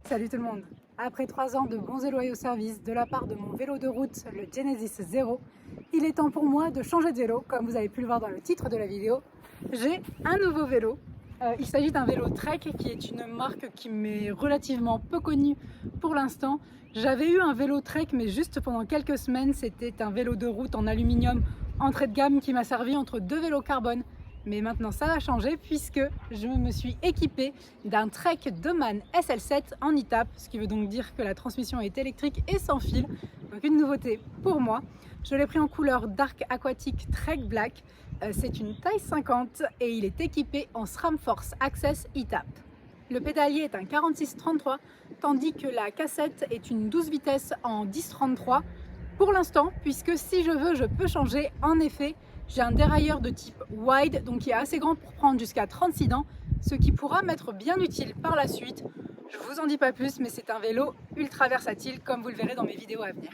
Salut tout le monde! Après 3 ans de bons et loyaux services de la part de mon vélo de route, le Genesis Zero, il est temps pour moi de changer de vélo. Comme vous avez pu le voir dans le titre de la vidéo, j'ai un nouveau vélo. Il s'agit d'un vélo Trek qui est une marque qui m'est relativement peu connue pour l'instant. J'avais eu un vélo Trek mais juste pendant quelques semaines. C'était un vélo de route en aluminium entrée de gamme qui m'a servi entre deux vélos carbone. Mais maintenant ça va changer puisque je me suis équipée d'un Trek Doman SL7 en e-tap, ce qui veut donc dire que la transmission est électrique et sans fil, donc une nouveauté pour moi. Je l'ai pris en couleur Dark Aquatic Trek Black, c'est une taille 50 et il est équipé en SRAM Force Access e-tap. Le pédalier est un 46-33 tandis que la cassette est une 12 vitesses en 10-33 pour l'instant, puisque si je veux je peux changer. En effet, j'ai un dérailleur de type wide, donc qui est assez grand pour prendre jusqu'à 36 dents, ce qui pourra m'être bien utile par la suite. Je vous en dis pas plus, mais c'est un vélo ultra versatile, comme vous le verrez dans mes vidéos à venir.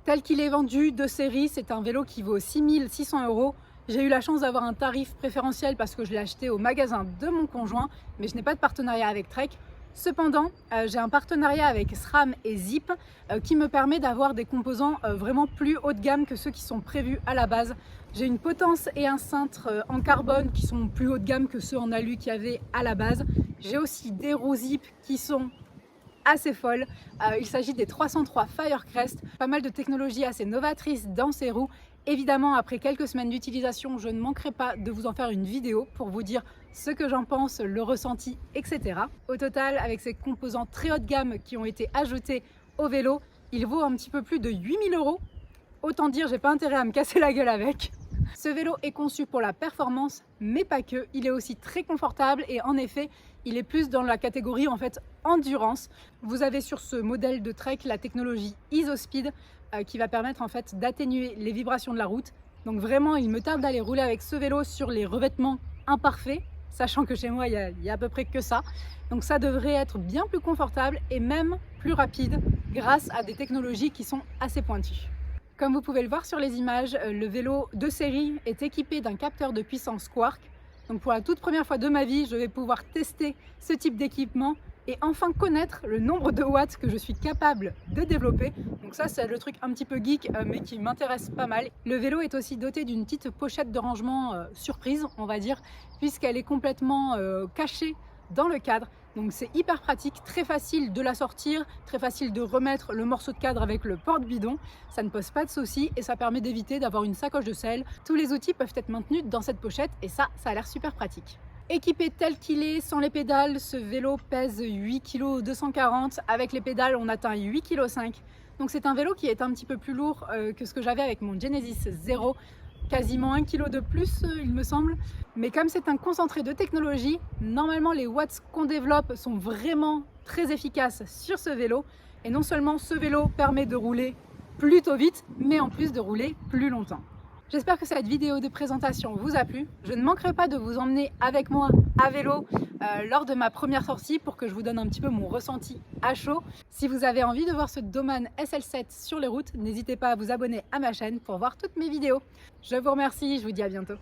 Tel qu'il est vendu de série, c'est un vélo qui vaut 6 600 €. J'ai eu la chance d'avoir un tarif préférentiel parce que je l'ai acheté au magasin de mon conjoint, mais je n'ai pas de partenariat avec Trek. Cependant, j'ai un partenariat avec SRAM et Zip qui me permet d'avoir des composants vraiment plus haut de gamme que ceux qui sont prévus à la base. J'ai une potence et un cintre en carbone qui sont plus haut de gamme que ceux en alu qu'il y avait à la base. J'ai aussi des roues Zip qui sont assez folles. Il s'agit des 303 Firecrest, pas mal de technologies assez novatrices dans ces roues. Évidemment, après quelques semaines d'utilisation, je ne manquerai pas de vous en faire une vidéo pour vous dire ce que j'en pense, le ressenti, etc. Au total, avec ces composants très haut de gamme qui ont été ajoutés au vélo, il vaut un petit peu plus de 8 000 €. Autant dire, j'ai pas intérêt à me casser la gueule avec. Ce vélo est conçu pour la performance, mais pas que. Il est aussi très confortable et en effet, il est plus dans la catégorie en fait endurance. Vous avez sur ce modèle de Trek la technologie IsoSpeed qui va permettre en fait d'atténuer les vibrations de la route. Donc vraiment, il me tarde d'aller rouler avec ce vélo sur les revêtements imparfaits, sachant que chez moi il y a à peu près que ça. Donc ça devrait être bien plus confortable et même plus rapide grâce à des technologies qui sont assez pointues. Comme vous pouvez le voir sur les images, le vélo de série est équipé d'un capteur de puissance Quarq. Donc pour la toute première fois de ma vie, je vais pouvoir tester ce type d'équipement et enfin connaître le nombre de watts que je suis capable de développer. Donc ça, c'est le truc un petit peu geek, mais qui m'intéresse pas mal. Le vélo est aussi doté d'une petite pochette de rangement surprise, on va dire, puisqu'elle est complètement cachée dans le cadre. Donc c'est hyper pratique, très facile de la sortir, très facile de remettre le morceau de cadre avec le porte-bidon. Ça ne pose pas de soucis et ça permet d'éviter d'avoir une sacoche de sel. Tous les outils peuvent être maintenus dans cette pochette et ça a l'air super pratique. Équipé tel qu'il est, sans les pédales, ce vélo pèse 8 kg 240. Avec les pédales, on atteint 8 kg 5. Donc c'est un vélo qui est un petit peu plus lourd que ce que j'avais avec mon Genesis Zero. Quasiment 1 kg de plus, il me semble. Mais comme c'est un concentré de technologie, normalement les watts qu'on développe sont vraiment très efficaces sur ce vélo. Et non seulement ce vélo permet de rouler plutôt vite, mais en plus de rouler plus longtemps. J'espère que cette vidéo de présentation vous a plu. Je ne manquerai pas de vous emmener avec moi à vélo lors de ma première sortie pour que je vous donne un petit peu mon ressenti à chaud. Si vous avez envie de voir ce Doman SL7 sur les routes, n'hésitez pas à vous abonner à ma chaîne pour voir toutes mes vidéos. Je vous remercie, je vous dis à bientôt.